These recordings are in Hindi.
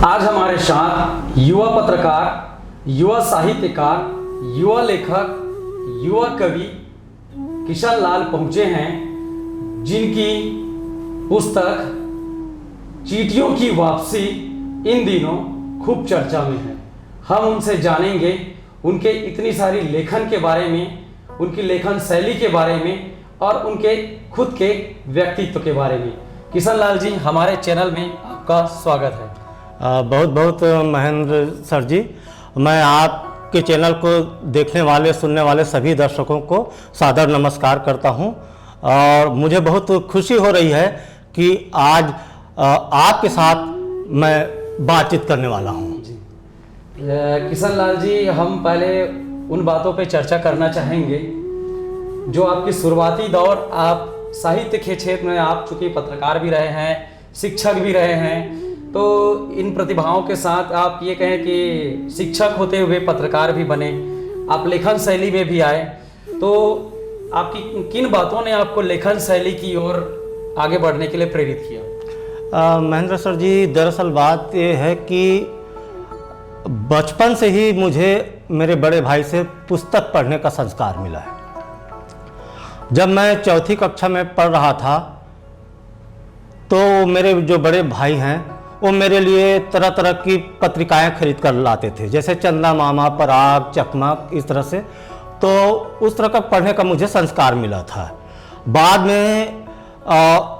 आज हमारे साथ युवा पत्रकार, युवा साहित्यकार, युवा लेखक, युवा कवि किशन लाल पहुंचे हैं, जिनकी पुस्तक चींटियों की वापसी इन दिनों खूब चर्चा में है। हम उनसे जानेंगे उनके इतनी सारी लेखन के बारे में, उनकी लेखन शैली के बारे में और उनके खुद के व्यक्तित्व के बारे में। किशन लाल जी, हमारे चैनल में आपका स्वागत है। बहुत बहुत महेंद्र सर जी, मैं आपके चैनल को देखने वाले सुनने वाले सभी दर्शकों को सादर नमस्कार करता हूं और मुझे बहुत खुशी हो रही है कि आज आपके साथ मैं बातचीत करने वाला हूं। जी किशन लाल जी, हम पहले उन बातों पे चर्चा करना चाहेंगे जो आपकी शुरुआती दौर, आप साहित्य के क्षेत्र में, आप चूँकि पत्रकार भी रहे हैं, शिक्षक भी रहे हैं, तो इन प्रतिभाओं के साथ आप ये कहें कि शिक्षक होते हुए पत्रकार भी बने, आप लेखन शैली में भी आए, तो आपकी किन बातों ने आपको लेखन शैली की ओर आगे बढ़ने के लिए प्रेरित किया? महेंद्र सर जी, दरअसल बात ये है कि बचपन से ही मुझे मेरे बड़े भाई से पुस्तक पढ़ने का संस्कार मिला है। जब मैं चौथी कक्षा में पढ़ रहा था तो मेरे जो बड़े भाई हैं वो मेरे लिए तरह तरह की पत्रिकाएं खरीद कर लाते थे, जैसे चंदा मामा, पराग, चकमक, इस तरह से। तो उस तरह का पढ़ने का मुझे संस्कार मिला था। बाद में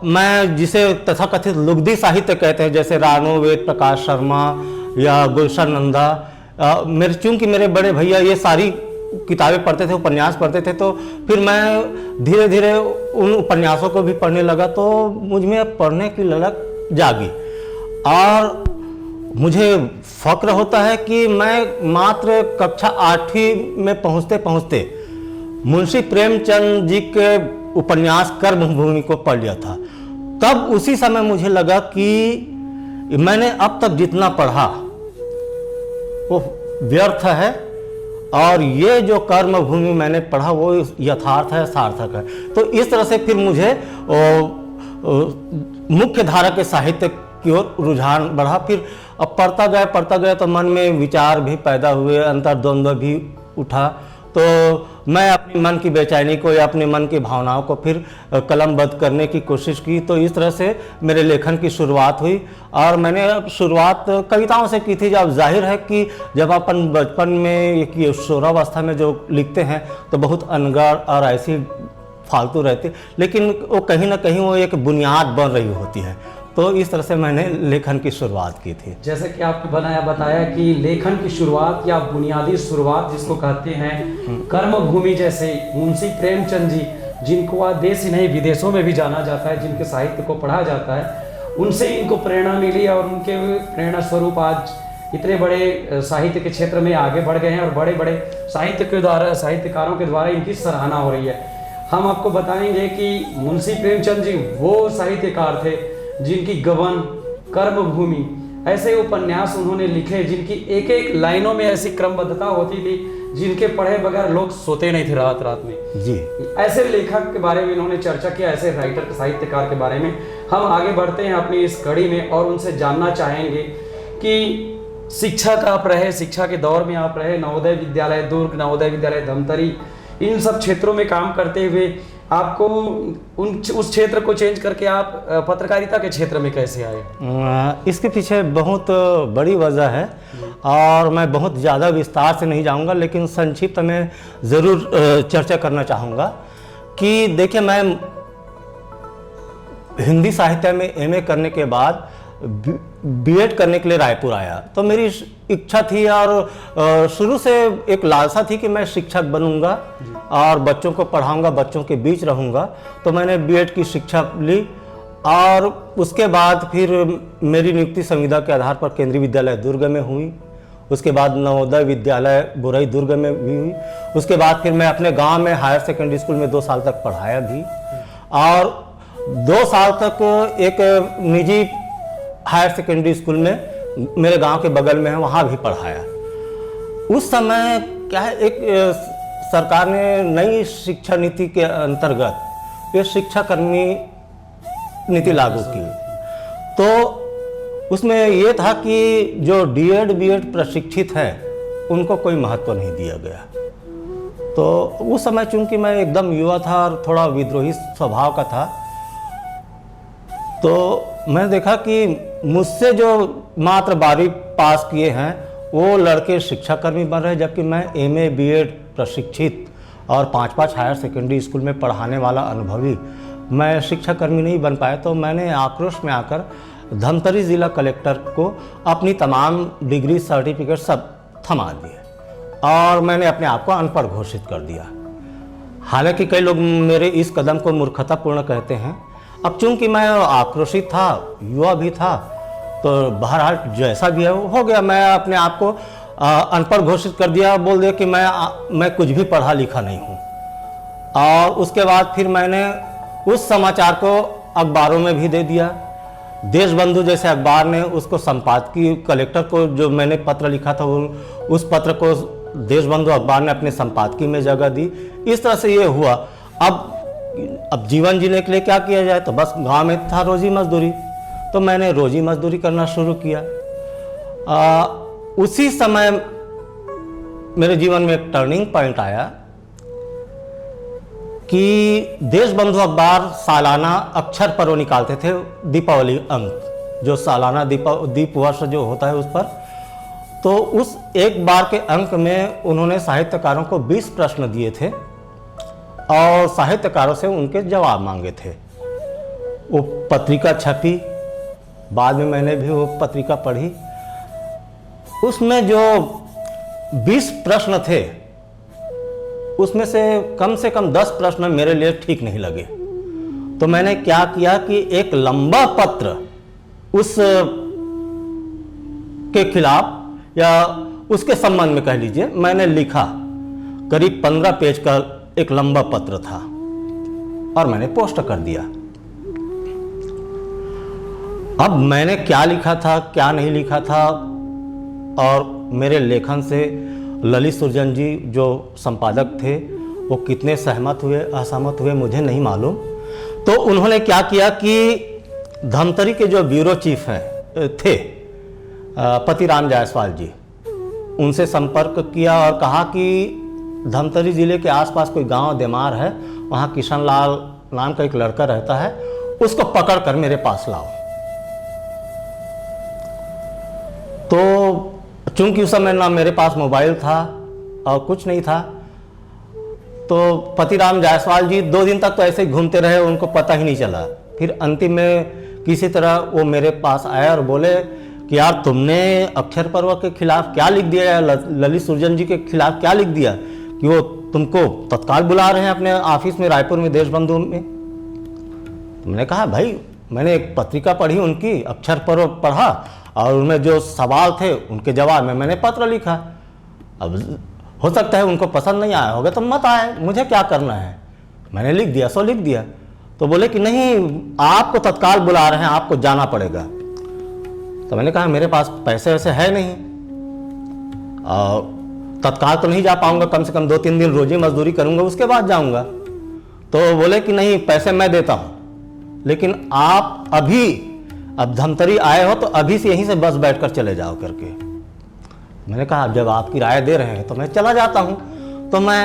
मैं जिसे तथाकथित लुगदी साहित्य कहते हैं, जैसे रानो, वेद प्रकाश शर्मा या गुलशन नंदा, चूँकि मेरे बड़े भैया ये सारी किताबें पढ़ते थे, उपन्यास पढ़ते थे, तो फिर मैं धीरे धीरे उन उपन्यासों को भी पढ़ने लगा, तो मुझ में पढ़ने की ललक जागी। और मुझे फक्र होता है कि मैं मात्र कक्षा 8वीं में पहुँचते पहुँचते मुंशी प्रेमचंद जी के उपन्यास कर्मभूमि को पढ़ लिया था। तब उसी समय मुझे लगा कि मैंने अब तक जितना पढ़ा वो व्यर्थ है और ये जो कर्मभूमि मैंने पढ़ा वो यथार्थ है, सार्थक है। तो इस तरह से फिर मुझे मुख्य धारा के साहित्य की ओर रुझान बढ़ा। फिर अब पढ़ता गया तो मन में विचार भी पैदा हुए, अंतर्द्वंद्व भी उठा। तो मैं अपने मन की बेचैनी को या अपने मन की भावनाओं को फिर कलमबद्ध करने की कोशिश की। तो इस तरह से मेरे लेखन की शुरुआत हुई और मैंने शुरुआत कविताओं से की थी। जब जाहिर है कि जब अपन बचपन में किशोरावस्था में जो लिखते हैं तो बहुत अनगढ़ और ऐसी फालतू रहती, लेकिन वो कहीं ना कहीं वो एक बुनियाद बन रही होती है। तो इस तरह से मैंने लेखन की शुरुआत की थी। जैसे कि आपने बताया कि लेखन की शुरुआत या बुनियादी शुरुआत जिसको कहते हैं, कर्मभूमि जैसे मुंशी प्रेमचंद जी, जिनको आज देश ही नहीं विदेशों में भी जाना जाता है, जिनके साहित्य को पढ़ा जाता है, उनसे इनको प्रेरणा मिली और उनके प्रेरणा स्वरूप आज इतने बड़े साहित्य के क्षेत्र में आगे बढ़ गए हैं और बड़े बड़े साहित्यकारों के द्वारा इनकी सराहना हो रही है। हम आपको बताएंगे कि मुंशी प्रेमचंद जी वो साहित्यकार थे जिनकी गबन, कर्मभूमि, ऐसे उपन्यास उन्होंने लिखे जिनकी एक एक लाइनों में ऐसी क्रमबद्धता होती थी जिनके पढ़े बगैर लोग सोते नहीं थे रात रात में। जी, ऐसे लेखक के बारे में इन्होंने चर्चा किया, ऐसे राइटर, साहित्यकार के बारे में हम आगे बढ़ते हैं अपनी इस कड़ी में और उनसे जानना चाहेंगे कि शिक्षक आप रहे, शिक्षा के दौर में आप रहे, नवोदय विद्यालय दुर्ग, नवोदय विद्यालय धमतरी, इन सब क्षेत्रों में काम करते हुए आपको उस क्षेत्र को चेंज करके आप पत्रकारिता के क्षेत्र में कैसे आए? इसके पीछे बहुत बड़ी वजह है और मैं बहुत ज़्यादा विस्तार से नहीं जाऊंगा, लेकिन संक्षिप्त में ज़रूर चर्चा करना चाहूँगा कि देखिए, मैं हिंदी साहित्य में एमए करने के बाद बीएड करने के लिए रायपुर आया। तो मेरी इच्छा थी और शुरू से एक लालसा थी कि मैं शिक्षक बनूंगा और बच्चों को पढ़ाऊंगा, बच्चों के बीच रहूंगा। तो मैंने बीएड की शिक्षा ली और उसके बाद फिर मेरी नियुक्ति संविदा के आधार पर केंद्रीय विद्यालय दुर्ग में हुई। उसके बाद नवोदय विद्यालय बुरई दुर्ग में भी हुई। उसके बाद फिर मैं अपने गाँव में हायर सेकेंडरी स्कूल में 2 साल तक पढ़ाया भी और 2 साल तक एक निजी हायर सेकेंडरी स्कूल में मेरे गांव के बगल में है, वहाँ भी पढ़ाया। उस समय क्या है, एक सरकार ने नई शिक्षा नीति के अंतर्गत ये शिक्षाकर्मी नीति लागू की। तो उसमें ये था कि जो डीएड बीएड प्रशिक्षित हैं उनको कोई महत्व नहीं दिया गया। तो उस समय चूंकि मैं एकदम युवा था और थोड़ा विद्रोही स्वभाव का था, तो मैं देखा कि मुझसे जो मात्र 12वीं पास किए हैं वो लड़के शिक्षाकर्मी बन रहे, जबकि मैं एमए बीएड प्रशिक्षित और 5-5 हायर सेकेंडरी स्कूल में पढ़ाने वाला अनुभवी मैं शिक्षाकर्मी नहीं बन पाया। तो मैंने आक्रोश में आकर धमतरी ज़िला कलेक्टर को अपनी तमाम डिग्री सर्टिफिकेट सब थमा दिए और मैंने अपने आप को अनपढ़ घोषित कर दिया। हालांकि कई लोग मेरे इस कदम को मूर्खतापूर्ण कहते हैं। अब चूंकि मैं आक्रोशित था, युवा भी था, तो बहरहाल जैसा भी है वो हो गया। मैं अपने आप को अनपढ़ घोषित कर दिया, बोल दिया कि मैं कुछ भी पढ़ा लिखा नहीं हूँ। और उसके बाद फिर मैंने उस समाचार को अखबारों में भी दे दिया। देशबंधु जैसे अखबार ने उसको संपादकीय कलेक्टर को जो मैंने पत्र लिखा था उस पत्र को देशबंधु अखबार ने अपने संपादकीय में जगह दी। इस तरह से ये हुआ। अब जीवन जीने के लिए क्या किया जाए, तो बस गांव में था रोजी मजदूरी, तो मैंने रोजी मजदूरी करना शुरू किया। उसी समय मेरे जीवन में एक टर्निंग पॉइंट आया कि देशबंधु अखबार सालाना अक्षर पर्व निकालते थे, दीपावली अंक, जो सालाना दीप वर्ष जो होता है उस पर। तो उस एक बार के अंक में उन्होंने साहित्यकारों को 20 प्रश्न दिए थे और साहित्यकारों से उनके जवाब मांगे थे। वो पत्रिका छपी, बाद में मैंने भी वो पत्रिका पढ़ी। उसमें जो 20 प्रश्न थे उसमें से कम 10 प्रश्न मेरे लिए ठीक नहीं लगे। तो मैंने क्या किया कि एक लंबा पत्र उस के खिलाफ या उसके संबंध में कह लीजिए मैंने लिखा। करीब 15 पेज का एक लंबा पत्र था और मैंने पोस्ट कर दिया। अब मैंने क्या लिखा था क्या नहीं लिखा था और मेरे लेखन से ललित सुरजन जी जो संपादक थे वो कितने सहमत हुए असहमत हुए मुझे नहीं मालूम। तो उन्होंने क्या किया कि धमतरी के जो ब्यूरो चीफ थे पतिराम जायसवाल जी, उनसे संपर्क किया और कहा कि धमतरी ज़िले के आसपास कोई गांव देमार है, वहाँ किशन लाल नाम का एक लड़का रहता है, उसको पकड़ कर मेरे पास लाओ। तो चूंकि उस समय ना मेरे पास मोबाइल था और कुछ नहीं था, तो पतिराम जायसवाल जी 2 दिन तक तो ऐसे ही घूमते रहे, उनको पता ही नहीं चला। फिर अंतिम में किसी तरह वो मेरे पास आए और बोले कि यार तुमने अक्षर पर्व के खिलाफ क्या लिख दिया, ललित सुरजन जी के खिलाफ क्या लिख दिया कि वो तुमको तत्काल बुला रहे हैं अपने ऑफिस में रायपुर में देशबंधु में। तो मैंने कहा भाई मैंने एक पत्रिका पढ़ी उनकी, अक्षर पर्व पढ़ा और उनमें जो सवाल थे उनके जवाब में मैंने पत्र लिखा। अब हो सकता है उनको पसंद नहीं आया होगा तो मत आए, मुझे क्या करना है, मैंने लिख दिया सो लिख दिया। तो बोले कि नहीं आपको तत्काल बुला रहे हैं, आपको जाना पड़ेगा। तो मैंने कहा मेरे पास पैसे वैसे है नहीं और तत्काल तो नहीं जा पाऊंगा, कम से कम 2-3 दिन रोजी मजदूरी करूंगा उसके बाद जाऊंगा। तो बोले कि नहीं पैसे मैं देता हूं, लेकिन आप अभी अब धमतरी आए हो तो अभी से यहीं से बस बैठकर चले जाओ करके। मैंने कहा जब आप किराया दे रहे हैं तो मैं चला जाता हूं। तो मैं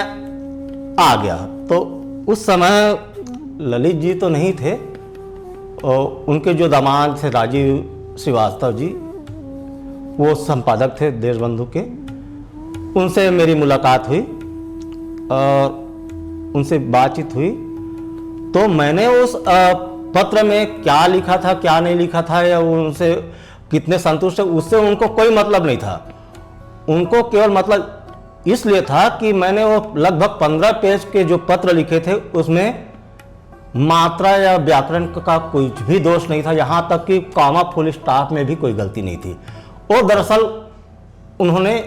आ गया। तो उस समय ललित जी तो नहीं थे और उनके जो दामाद थे राजीव श्रीवास्तव जी, वो संपादक थे देशबंधु के, उनसे मेरी मुलाकात हुई और उनसे बातचीत हुई। तो मैंने उस पत्र में क्या लिखा था क्या नहीं लिखा था या उनसे कितने संतुष्ट है उससे उनको कोई मतलब नहीं था। उनको केवल मतलब इसलिए था कि मैंने वो लगभग 15 पेज के जो पत्र लिखे थे उसमें मात्रा या व्याकरण का कुछ भी दोष नहीं था, यहाँ तक कि कॉमा फुल स्टॉप में भी कोई गलती नहीं थी। और दरअसल उन्होंने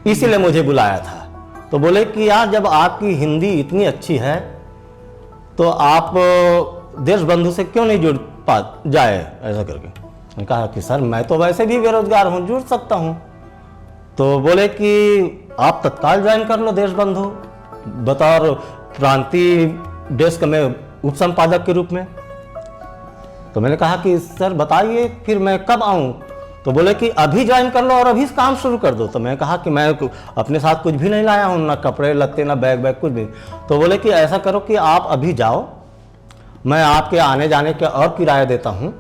इसीलिए मुझे बुलाया था। तो बोले कि यार जब आपकी हिंदी इतनी अच्छी है तो आप देशबंधु से क्यों नहीं जुड़ जाए ऐसा करके। मैंने कहा कि सर मैं तो वैसे भी बेरोजगार हूँ, जुड़ सकता हूँ। तो बोले कि आप तत्काल ज्वाइन कर लो देशबंधु बतौर प्रांतीय डेस्क में उप संपादक के रूप में। तो मैंने कहा कि सर बताइए फिर मैं कब आऊँ। तो बोले कि अभी ज्वाइन कर लो और अभी काम शुरू कर दो। तो मैं कहा कि मैं अपने साथ कुछ भी नहीं लाया हूँ, ना कपड़े लत्ते ना बैग बैग कुछ भी। तो बोले कि ऐसा करो कि आप अभी जाओ, मैं आपके आने जाने का और किराया देता हूँ,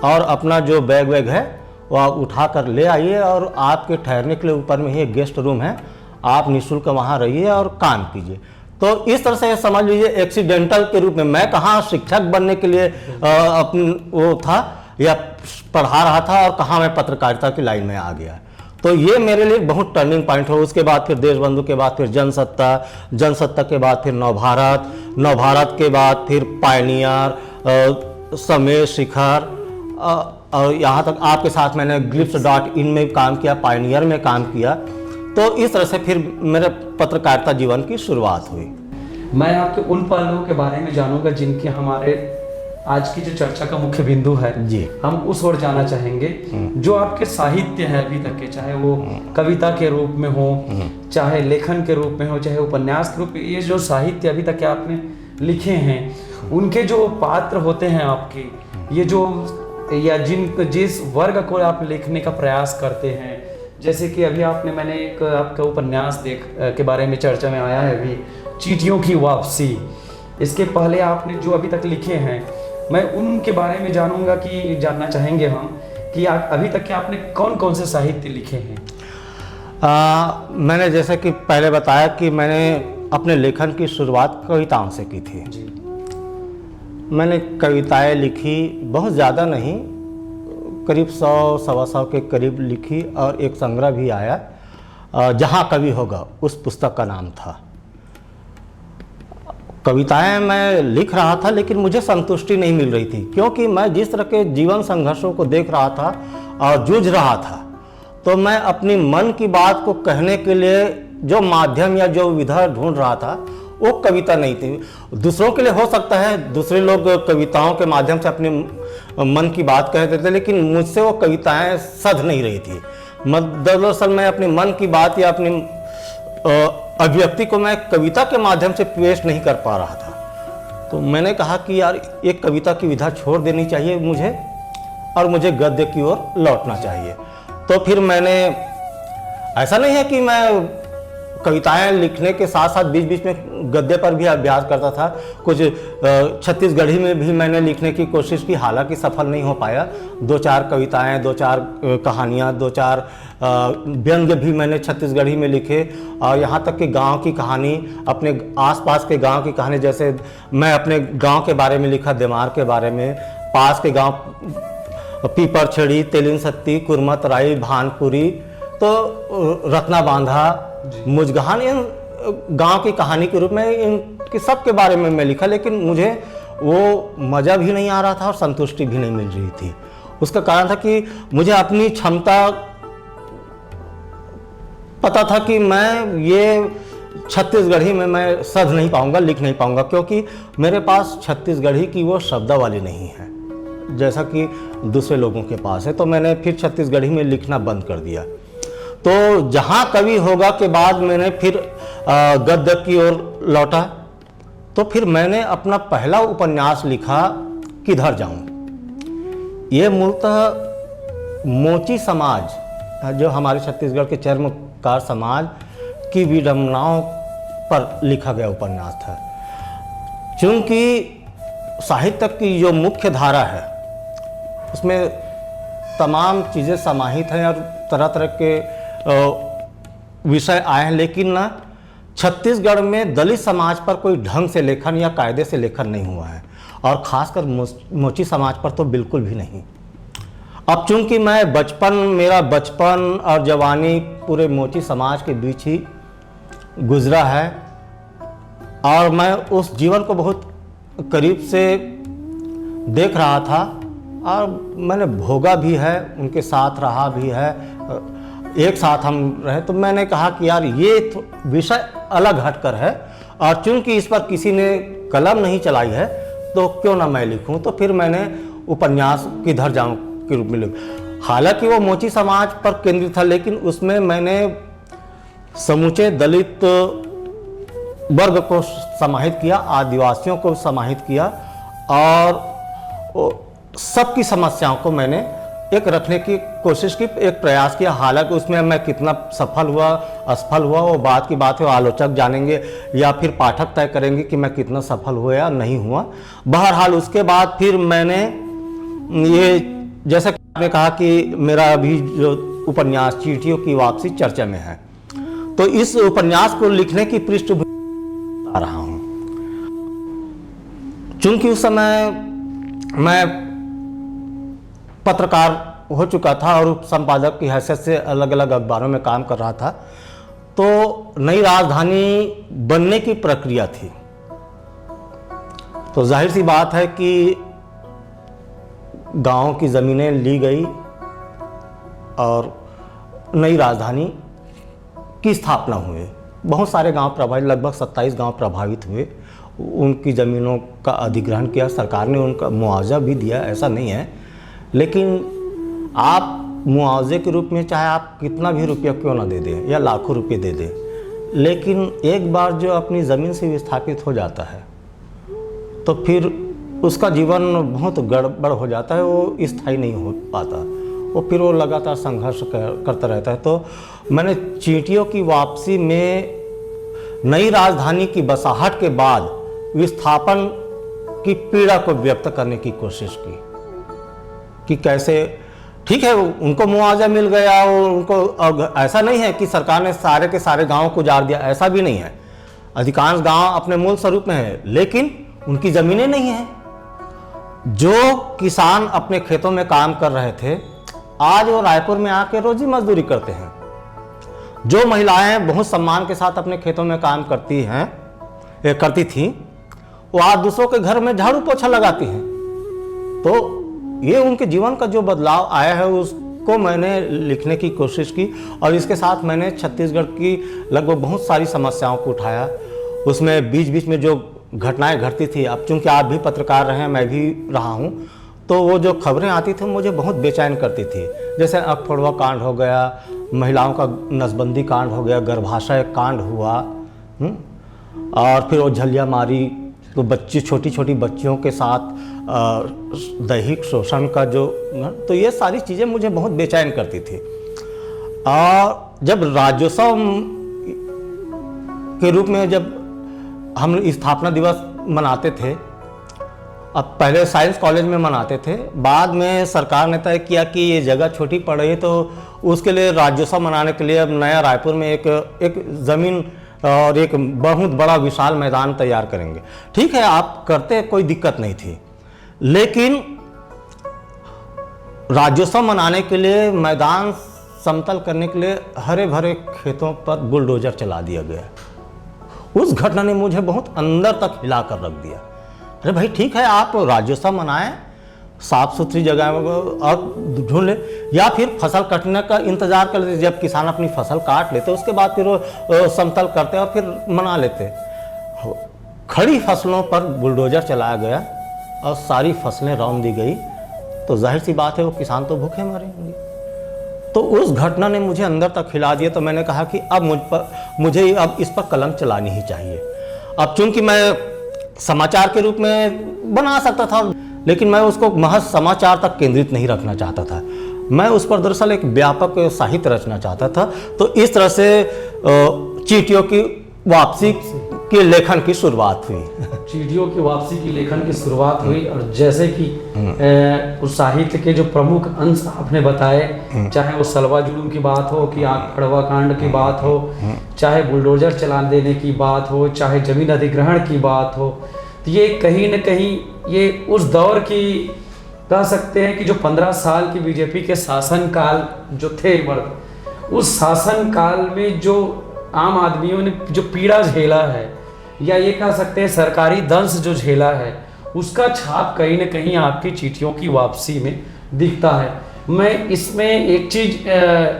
और अपना जो बैग वैग है वो आप उठा कर ले आइए, और आपके ठहरने के लिए ऊपर में ही एक गेस्ट रूम है, आप निःशुल्क वहाँ रहिए और काम कीजिए। तो इस तरह से समझ लीजिए एक्सीडेंटल के रूप में, मैं कहाँ शिक्षक बनने के लिए वो था या पढ़ा रहा था, और कहाँ मैं पत्रकारिता की लाइन में आ गया। तो ये मेरे लिए बहुत टर्निंग पॉइंट हो। उसके बाद फिर देशबंधु के बाद फिर जनसत्ता, जनसत्ता के बाद फिर नवभारत, नवभारत के बाद फिर पायनियर, समय शिखर, और यहाँ तक आपके साथ मैंने ग्लिप्स.in में काम किया, पायनियर में काम किया। तो इस तरह से फिर मेरे पत्रकारिता जीवन की शुरुआत हुई। मैं आपके उन पहलुओं के बारे में जानूंगा जिनके हमारे आज की जो चर्चा का मुख्य बिंदु है जी, हम उस ओर जाना चाहेंगे। जो आपके साहित्य है अभी तक के, चाहे वो कविता के रूप में हो, चाहे लेखन के रूप में हो, चाहे उपन्यास के रूप में, ये जो साहित्य अभी तक के आपने लिखे हैं, उनके जो पात्र होते हैं आपके, ये जो या जिस वर्ग को आप लिखने का प्रयास करते हैं, जैसे कि अभी मैंने एक आपका उपन्यास के बारे में चर्चा में आया है अभी, चींटियों की वापसी। इसके पहले आपने जो अभी तक लिखे हैं, मैं उनके बारे में जानना चाहेंगे हम कि अभी तक के आपने कौन कौन से साहित्य लिखे हैं। मैंने जैसे कि पहले बताया कि मैंने अपने लेखन की शुरुआत कविताओं से की थी जी। मैंने कविताएं लिखी, बहुत ज़्यादा नहीं, करीब 100-125 के करीब लिखी, और एक संग्रह भी आया जहाँ कवि होगा, उस पुस्तक का नाम था। कविताएं मैं लिख रहा था, लेकिन मुझे संतुष्टि नहीं मिल रही थी, क्योंकि मैं जिस तरह के जीवन संघर्षों को देख रहा था और जूझ रहा था, तो मैं अपनी मन की बात को कहने के लिए जो माध्यम या जो विधा ढूंढ रहा था वो कविता नहीं थी। दूसरों के लिए हो सकता है, दूसरे लोग कविताओं के माध्यम से अपने मन की बात कह देते, लेकिन मुझसे वो कविताएं सध नहीं रही थी। दरअसल मैं अपने मन की बात या अपनी अभिव्यक्ति को मैं कविता के माध्यम से पेश नहीं कर पा रहा था। तो मैंने कहा कि यार एक कविता की विधा छोड़ देनी चाहिए मुझे, और मुझे गद्य की ओर लौटना चाहिए। तो फिर मैंने, ऐसा नहीं है कि मैं कविताएं लिखने के साथ साथ बीच बीच में गद्य पर भी अभ्यास करता था। कुछ छत्तीसगढ़ी में भी मैंने लिखने की कोशिश की, हालांकि सफल नहीं हो पाया। 2-4 कविताएं, 2-4 कहानियां, 2-4 व्यंग्य भी मैंने छत्तीसगढ़ी में लिखे, और यहाँ तक कि गांव की कहानी, अपने आसपास के गांव की कहानी, जैसे मैं अपने गांव के बारे में लिखा, देमार के बारे में, पास के गांव पीपरछड़ी, तेलिन सत्ती, कुरमत राई, भानपुरी, तो रत्ना बांधा, मुजगहान, इन गांव की कहानी के रूप में इनके सब के बारे में मैं लिखा, लेकिन मुझे वो मज़ा भी नहीं आ रहा था और संतुष्टि भी नहीं मिल रही थी। उसका कारण था कि मुझे अपनी क्षमता पता था कि मैं ये छत्तीसगढ़ी में मैं सध नहीं पाऊंगा, लिख नहीं पाऊंगा, क्योंकि मेरे पास छत्तीसगढ़ी की वो शब्दावली नहीं है जैसा कि दूसरे लोगों के पास है। तो मैंने फिर छत्तीसगढ़ी में लिखना बंद कर दिया। तो जहाँ कवि होगा के बाद मैंने फिर गद्य की ओर लौटा। तो फिर मैंने अपना पहला उपन्यास लिखा, किधर जाऊं। ये मूलतः मोची समाज, जो हमारे छत्तीसगढ़ के चर्मकार समाज की विडंबनाओं पर लिखा गया उपन्यास था। चूँकि साहित्य की जो मुख्य धारा है उसमें तमाम चीज़ें समाहित हैं और तरह तरह के विषय आए हैं, लेकिन ना छत्तीसगढ़ में दलित समाज पर कोई ढंग से लेखन या कायदे से लेखन नहीं हुआ है, और ख़ासकर मोची समाज पर तो बिल्कुल भी नहीं। अब चूंकि मेरा बचपन और जवानी पूरे मोची समाज के बीच ही गुजरा है, और मैं उस जीवन को बहुत करीब से देख रहा था और मैंने भोगा भी है, उनके साथ रहा भी है, एक साथ हम रहे। तो मैंने कहा कि यार ये विषय अलग हटकर है, और चूंकि इस पर किसी ने कलम नहीं चलाई है तो क्यों ना मैं लिखूं। तो फिर मैंने उपन्यास किधर जाऊं के रूप में लिखा। हालांकि वो मोची समाज पर केंद्रित था, लेकिन उसमें मैंने समूचे दलित वर्ग को समाहित किया, आदिवासियों को समाहित किया, और सबकी समस्याओं को मैंने एक रखने की कोशिश की, एक प्रयास किया। हालांकि उसमें मैं कितना सफल हुआ असफल हुआ वो बात की बात है, आलोचक जानेंगे या फिर पाठक तय करेंगे कि मैं कितना सफल हुआ या नहीं हुआ। बहरहाल उसके बाद फिर मैंने ये, जैसा कि आपने कहा कि मेरा अभी जो उपन्यास चींटियों की वापसी चर्चा में है, तो इस उपन्यास को लिखने की पृष्ठभूमि आ रहा हूँ। चूंकि उस समय मैं पत्रकार हो चुका था और उप संपादक की हैसियत से अलग अलग अखबारों में काम कर रहा था, तो नई राजधानी बनने की प्रक्रिया थी। तो जाहिर सी बात है कि गांव की ज़मीनें ली गई और नई राजधानी की स्थापना हुई। बहुत सारे गांव प्रभावित, लगभग 27 गांव प्रभावित हुए। उनकी ज़मीनों का अधिग्रहण किया, सरकार ने उनका मुआवजा भी दिया, ऐसा नहीं है। लेकिन आप मुआवजे के रूप में चाहे आप कितना भी रुपया क्यों ना दे दें या लाखों रुपये दे दें, लेकिन एक बार जो अपनी ज़मीन से विस्थापित हो जाता है तो फिर उसका जीवन बहुत गड़बड़ हो जाता है, वो स्थायी नहीं हो पाता, वो फिर वो लगातार संघर्ष करता रहता है। तो मैंने चींटियों की वापसी में नई राजधानी की बसाहट के बाद विस्थापन की पीड़ा को व्यक्त करने की कोशिश की कि कैसे, ठीक है उनको मुआवजा मिल गया और उनको, ऐसा नहीं है कि सरकार ने सारे के सारे गांवों को उजाड़ दिया, ऐसा भी नहीं है। अधिकांश गांव अपने मूल स्वरूप में है, लेकिन उनकी ज़मीनें नहीं हैं। जो किसान अपने खेतों में काम कर रहे थे, आज वो रायपुर में आके रोजी मजदूरी करते हैं। जो महिलाएं बहुत सम्मान के साथ अपने खेतों में काम करती थी, वो आज दूसरों के घर में झाड़ू पोछा लगाती हैं। तो ये उनके जीवन का जो बदलाव आया है उसको मैंने लिखने की कोशिश की और इसके साथ मैंने छत्तीसगढ़ की लगभग बहुत सारी समस्याओं को उठाया। उसमें बीच बीच में जो घटनाएं घटती थी, अब चूंकि आप भी पत्रकार रहे हैं, मैं भी रहा हूं, तो वो जो खबरें आती थी मुझे बहुत बेचैन करती थी। जैसे अखफोड़वा कांड हो गया, महिलाओं का नसबंदी कांड हो गया, गर्भाशय कांड हुआ, और फिर वो झलिया मारी, तो बच्ची छोटी छोटी बच्चियों के साथ दैहिक शोषण का जो, तो ये सारी चीज़ें मुझे बहुत बेचैन करती थी। और जब राज्योत्सव के रूप में जब हम स्थापना दिवस मनाते थे, अब पहले साइंस कॉलेज में मनाते थे, बाद में सरकार ने तय किया कि ये जगह छोटी पड़ रही है, तो उसके लिए राज्योत्सव मनाने के लिए अब नया रायपुर में एक ज़मीन और एक बहुत बड़ा विशाल मैदान तैयार करेंगे। ठीक है, आप करते, कोई दिक्कत नहीं थी, लेकिन राज्योत्सव मनाने के लिए मैदान समतल करने के लिए हरे भरे खेतों पर बुलडोजर चला दिया गया। उस घटना ने मुझे बहुत अंदर तक हिला कर रख दिया। अरे भाई ठीक है, आप राज्योत्सव मनाएं, साफ सुथरी जगह और ढूंढ ले, या फिर फसल कटने का इंतजार कर लेते, जब किसान अपनी फसल काट लेते उसके बाद फिर वो समतल करते और फिर मना लेते। खड़ी फसलों पर बुलडोजर चलाया गया और सारी फसलें रौंद दी गई, तो जाहिर सी बात है वो किसान तो भूखे मरेंगे। तो उस घटना ने मुझे अंदर तक हिला दिया। तो मैंने कहा कि अब मुझे अब इस पर कलम चलानी ही चाहिए। अब चूंकि मैं समाचार के रूप में बना सकता था, लेकिन मैं उसको महज समाचार तक केंद्रित नहीं रखना चाहता था, मैं उस पर दरअसल एक व्यापक साहित्य रचना चाहता था। तो इस तरह से चींटियों की वापसी के लेखन की शुरुआत हुई। चींटियों की वापसी की लेखन की शुरुआत हुई, और जैसे कि उस साहित्य के जो प्रमुख अंश आपने बताए, चाहे वो सलवा जुलूम की बात हो, कि आखफड़वा कांड की बात हो, चाहे बुलडोजर चला देने की बात हो, चाहे जमीन अधिग्रहण की बात हो, तो ये कहीं न कहीं ये उस दौर की कह सकते हैं कि जो 15 साल की बीजेपी के शासनकाल जो थे, उस शासनकाल में जो आम आदमियों ने जो पीड़ा झेला है, या ये कह सकते हैं सरकारी दंश जो झेला है, उसका छाप कहीं न कहीं आपकी चींटियों की वापसी में दिखता है। मैं इसमें एक चीज़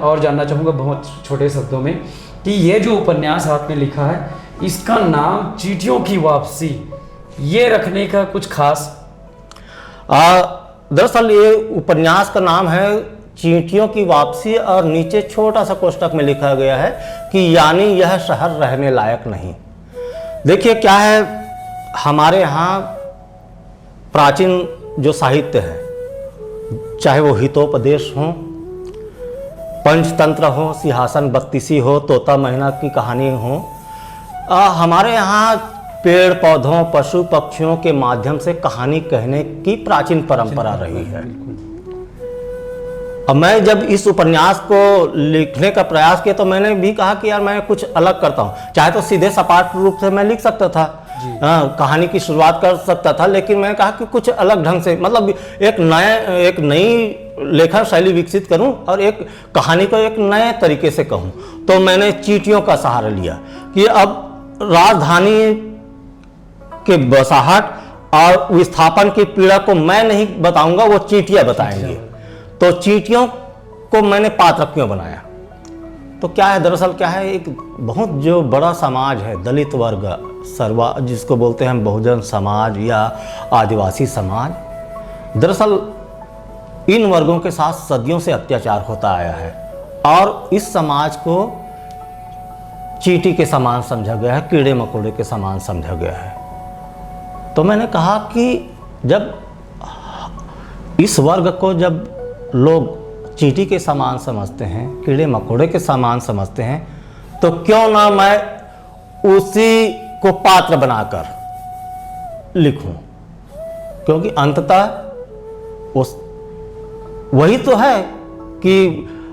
और जानना चाहूँगा बहुत छोटे शब्दों में, कि ये जो उपन्यास आपने लिखा है, इसका नाम चींटियों की वापसी, ये रखने का कुछ खास? दरअसल ये उपन्यास का नाम है चींटियों की वापसी, और नीचे छोटा सा कोष्टक में लिखा गया है कि यानी यह शहर रहने लायक नहीं। देखिए क्या है, हमारे यहाँ प्राचीन जो साहित्य है, चाहे वो हितोपदेश हो, पंचतंत्र हो, सिंहासन बत्तीसी हो, तोता महीना की कहानी हो, हमारे यहाँ पेड़ पौधों पशु पक्षियों के माध्यम से कहानी कहने की प्राचीन परंपरा रही है। अब मैं जब इस उपन्यास को लिखने का प्रयास किया तो मैंने भी कहा कि यार मैं कुछ अलग करता हूँ। चाहे तो सीधे सपाट रूप से मैं लिख सकता था, कहानी की शुरुआत कर सकता था, लेकिन मैंने कहा कि कुछ अलग ढंग से, मतलब एक नई लेखन शैली विकसित करूं और एक कहानी को एक नए तरीके से कहूं। तो मैंने चींटियों का सहारा लिया कि अब राजधानी के बसाहट और विस्थापन की पीड़ा को मैं नहीं बताऊंगा, वो चींटियां बताएंगे। तो चींटियों को मैंने पात्र क्यों बनाया? तो क्या है, दरअसल क्या है, एक बहुत जो बड़ा समाज है, दलित वर्ग, जिसको बोलते हैं हम बहुजन समाज या आदिवासी समाज, दरअसल इन वर्गों के साथ सदियों से अत्याचार होता आया है और इस समाज को चींटी के समान समझा गया है, कीड़े मकोड़े के समान समझा गया है। तो मैंने कहा कि जब इस वर्ग को जब लोग चींटी के समान समझते हैं, कीड़े मकोड़े के समान समझते हैं, तो क्यों ना मैं उसी को पात्र बनाकर लिखूं, क्योंकि अंततः उस वही तो है कि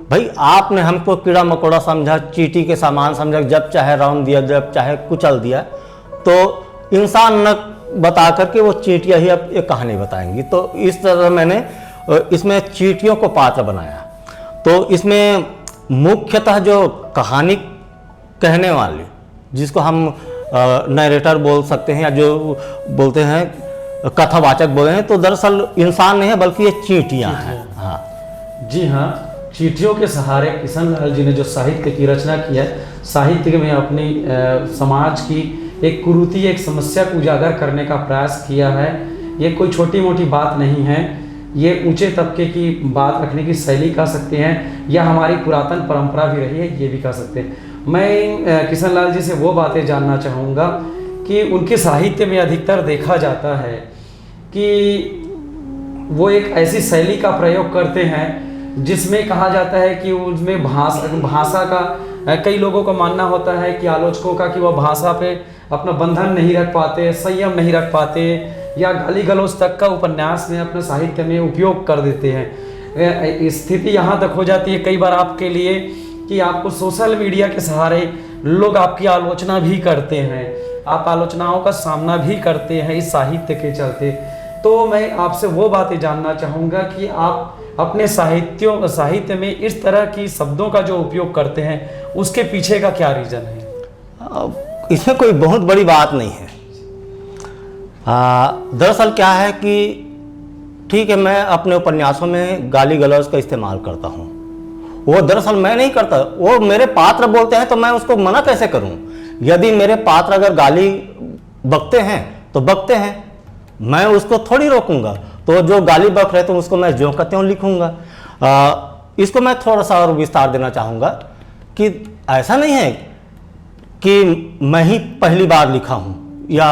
भाई आपने हमको कीड़ा मकोड़ा समझा, चींटी के समान समझा, जब चाहे रौंद दिया, जब चाहे कुचल दिया, तो इंसान न बता करके वो चींटियां ही अब एक कहानी बताएंगी। तो इस तरह मैंने इसमें चींटियों को पात्र बनाया। तो इसमें मुख्यतः जो कहानी कहने वाली, जिसको हम नरेटर बोल सकते हैं या जो बोलते हैं कथावाचक बोले हैं, तो दरअसल इंसान नहीं है बल्कि ये चींटियां हैं। हाँ जी हाँ, चींटियों के सहारे किशन लाल जी ने जो साहित्य की रचना की है, साहित्य में अपनी समाज की एक कुरीति, एक समस्या को उजागर करने का प्रयास किया है। ये कोई छोटी मोटी बात नहीं है, ये ऊंचे तबके की बात रखने की शैली कह सकते हैं या हमारी पुरातन परंपरा भी रही है, ये भी कह सकते हैं। मैं किशन लाल जी से वो बातें जानना चाहूँगा कि उनके साहित्य में अधिकतर देखा जाता है कि वो एक ऐसी शैली का प्रयोग करते हैं जिसमें कहा जाता है कि उसमें भाषा का कई लोगों का मानना होता है कि आलोचकों का कि वह भाषा पे अपना बंधन नहीं रख पाते, संयम नहीं रख पाते या गाली गलौज तक का उपन्यास में अपने साहित्य में उपयोग कर देते हैं। स्थिति यहाँ तक हो जाती है कई बार आपके लिए कि आपको सोशल मीडिया के सहारे लोग आपकी आलोचना भी करते हैं, आप आलोचनाओं का सामना भी करते हैं इस साहित्य के चलते। तो मैं आपसे वो बातें जानना चाहूँगा कि आप अपने साहित्य में इस तरह की शब्दों का जो उपयोग करते हैं उसके पीछे का क्या रीज़न है? इसमें कोई बहुत बड़ी बात नहीं है। दरअसल क्या है कि ठीक है, मैं अपने उपन्यासों में गाली गलौज का इस्तेमाल करता हूँ, वो दरअसल मैं नहीं करता, वो मेरे पात्र बोलते हैं तो मैं उसको मना कैसे करूँ? यदि मेरे पात्र अगर गाली बकते हैं तो बकते हैं, मैं उसको थोड़ी रोकूंगा। तो जो गाली बक रहे तो उसको मैं ज्यों का त्यों लिखूंगा। इसको मैं थोड़ा सा और विस्तार देना चाहूँगा कि ऐसा नहीं है कि मैं ही पहली बार लिखा हूँ या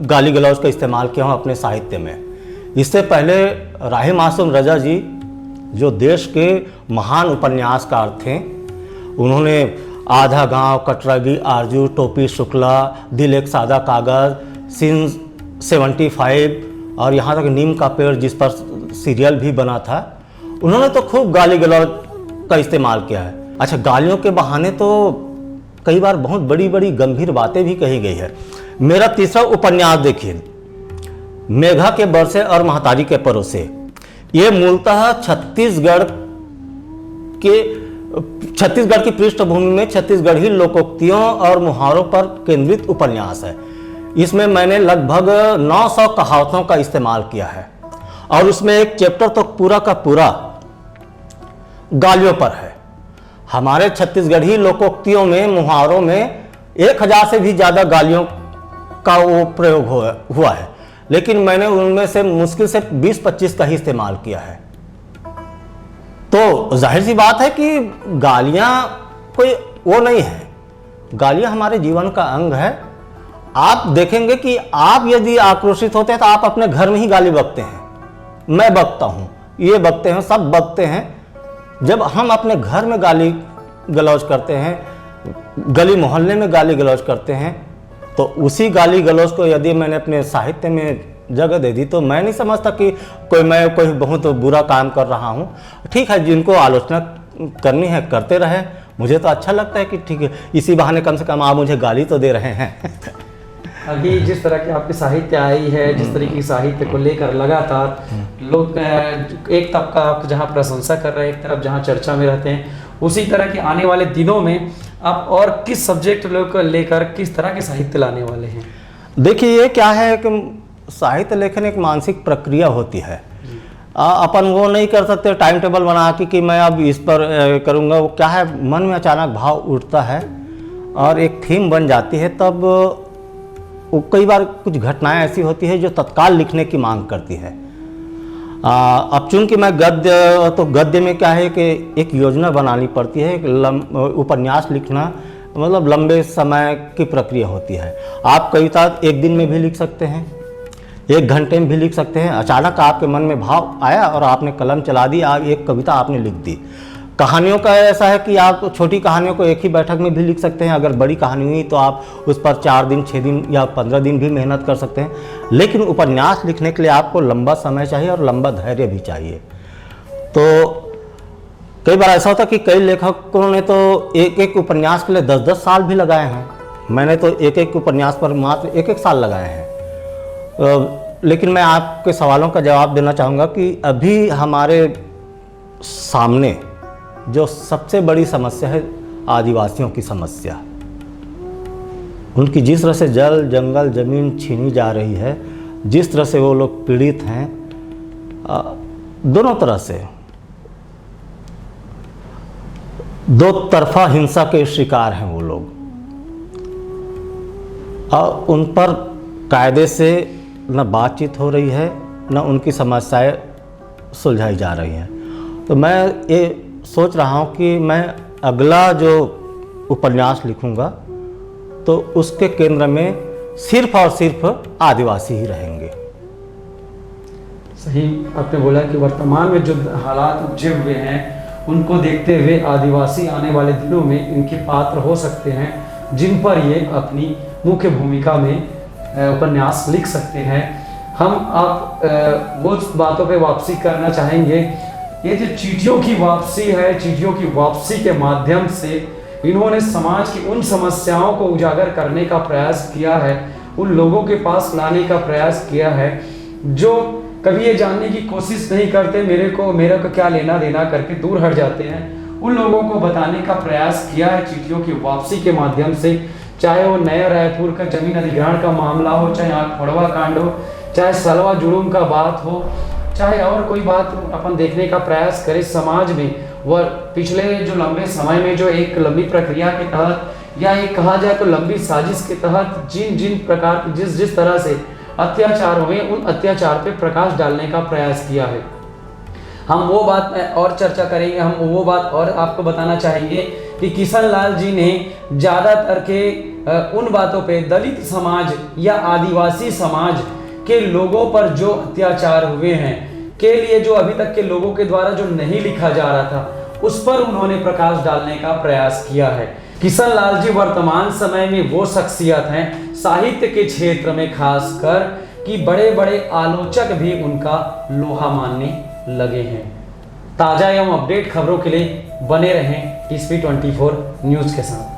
गाली गलौज का इस्तेमाल किया हूँ अपने साहित्य में। इससे पहले राही मासूम रजा जी, जो देश के महान उपन्यासकार थे, उन्होंने आधा गांव, कटरगी, आरजू, टोपी शुक्ला, दिल एक सादा कागज़, सीन 75 और यहाँ तक नीम का पेड़ जिस पर सीरियल भी बना था, उन्होंने तो खूब गाली गलौज का इस्तेमाल किया है। अच्छा, गालियों के बहाने तो कई बार बहुत बड़ी बड़ी गंभीर बातें भी कही गई है। मेरा तीसरा उपन्यास देखिए, मेघा के बरसे और महतारी के परोसे, ये मूलतः छत्तीसगढ़ की पृष्ठभूमि में छत्तीसगढ़ी लोकोक्तियों और मुहावरों पर केंद्रित उपन्यास है। इसमें मैंने लगभग 900 कहावतों का इस्तेमाल किया है और उसमें एक चैप्टर तो पूरा का पूरा गालियों पर है। हमारे छत्तीसगढ़ी लोकोक्तियों में, मुहावरों में 1000 से भी ज़्यादा गालियों का वो प्रयोग हुआ है, लेकिन मैंने उनमें से मुश्किल से 20-25 का ही इस्तेमाल किया है। तो जाहिर सी बात है कि गालियाँ कोई वो नहीं है, गालियाँ हमारे जीवन का अंग है। आप देखेंगे कि आप यदि आक्रोशित होते हैं तो आप अपने घर में ही गाली बकते हैं। मैं बकता हूँ, ये बकते हैं, सब बकते हैं। जब हम अपने घर में गाली गलौज करते हैं, गली मोहल्ले में गाली गलौज करते हैं, तो उसी गाली गलौज को यदि मैंने अपने साहित्य में जगह दे दी तो मैं नहीं समझता कि मैं कोई बहुत बुरा काम कर रहा हूँ। ठीक है, जिनको आलोचना करनी है करते रहे, मुझे तो अच्छा लगता है कि ठीक है, इसी बहाने कम से कम आप मुझे गाली तो दे रहे हैं। अभी जिस तरह की आपकी साहित्य आई है, जिस तरीके की साहित्य को लेकर लगातार लोग एक तबका जहाँ प्रशंसा कर रहे हैं, एक तरफ जहाँ चर्चा में रहते हैं, उसी तरह के आने वाले दिनों में आप और किस सब्जेक्ट को लेकर किस तरह के साहित्य लाने वाले हैं? देखिए, ये क्या है कि साहित्य लेखन एक मानसिक प्रक्रिया होती है। अपन वो नहीं कर सकते टाइम टेबल बना कि मैं अब इस पर करूँगा। वो क्या है, मन में अचानक भाव उठता है और एक थीम बन जाती है। तब कई बार कुछ घटनाएं ऐसी होती है जो तत्काल लिखने की मांग करती है। अब चूंकि मैं गद्य, तो गद्य में क्या है कि एक योजना बनानी पड़ती है। उपन्यास लिखना मतलब लंबे समय की प्रक्रिया होती है। आप कविता एक दिन में भी लिख सकते हैं, एक घंटे में भी लिख सकते हैं। अचानक आपके मन में भाव आया और आपने कलम चला दी, आप एक कविता आपने लिख दी। कहानियों का ऐसा है कि आप छोटी कहानियों को एक ही बैठक में भी लिख सकते हैं। अगर बड़ी कहानी हुई तो आप उस पर 4 दिन, 6 दिन या 15 दिन भी मेहनत कर सकते हैं। लेकिन उपन्यास लिखने के लिए आपको लंबा समय चाहिए और लंबा धैर्य भी चाहिए। तो कई बार ऐसा होता है कि कई लेखकों ने तो एक एक उपन्यास के लिए 10-10 साल भी लगाए हैं। मैंने तो एक एक उपन्यास पर मात्र 1-1 साल लगाए हैं। लेकिन मैं आपके सवालों का जवाब देना चाहूँगा कि अभी हमारे सामने जो सबसे बड़ी समस्या है आदिवासियों की समस्या। उनकी जिस तरह से जल, जंगल, ज़मीन छीनी जा रही है, जिस तरह से वो लोग पीड़ित हैं, दोनों तरह से दो तरफा हिंसा के शिकार हैं वो लोग। और उन पर कायदे से न बातचीत हो रही है, न उनकी समस्याएं सुलझाई जा रही हैं। तो मैं ये सोच रहा हूँ कि मैं अगला जो उपन्यास लिखूँगा तो उसके केंद्र में सिर्फ और सिर्फ आदिवासी ही रहेंगे। सही आपने बोला कि वर्तमान में जो हालात उपजे हुए हैं उनको देखते हुए आदिवासी आने वाले दिनों में इनके पात्र हो सकते हैं, जिन पर ये अपनी मुख्य भूमिका में उपन्यास लिख सकते हैं। हम आप वो बातों पे वापसी करना चाहेंगे। ये जो चींटियों की वापसी है, चींटियों की वापसी के माध्यम से इन्होंने समाज की उन समस्याओं को उजागर करने का प्रयास किया है, उन लोगों के पास लाने का प्रयास किया है जो कभी ये जानने की कोशिश नहीं करते मेरे को क्या लेना देना करके दूर हट जाते हैं। उन लोगों को बताने का प्रयास किया है चींटियों की वापसी के माध्यम से। चाहे वो नया रायपुर का जमीन अधिग्रहण का मामला हो, चाहे आखड़वा कांड हो, चाहे सलवा जुलूम का बात हो, चाहे और कोई बात अपन देखने का प्रयास करें समाज में। वह पिछले जो लंबे समय में जो एक लंबी प्रक्रिया के तहत या एक कहा जाए तो लंबी साजिश के तहत जिन प्रकार जिस तरह से अत्याचार हुए, उन अत्याचार पे प्रकाश डालने का प्रयास किया है। हम वो बात और चर्चा करेंगे, हम वो बात और आपको बताना चाहेंगे कि किशन लाल जी ने ज़्यादातर के उन बातों पे दलित समाज या आदिवासी समाज के लोगों पर जो अत्याचार हुए हैं के लिए जो अभी तक के लोगों के द्वारा जो नहीं लिखा जा रहा था उस पर उन्होंने प्रकाश डालने का प्रयास किया है। किशन लाल जी वर्तमान समय में वो शख्सियत हैं साहित्य के क्षेत्र में खासकर कि बड़े बड़े आलोचक भी उनका लोहा मानने लगे हैं। ताज़ा एवं अपडेट खबरों के लिए बने रहें टीएसपी 24 न्यूज़ के साथ।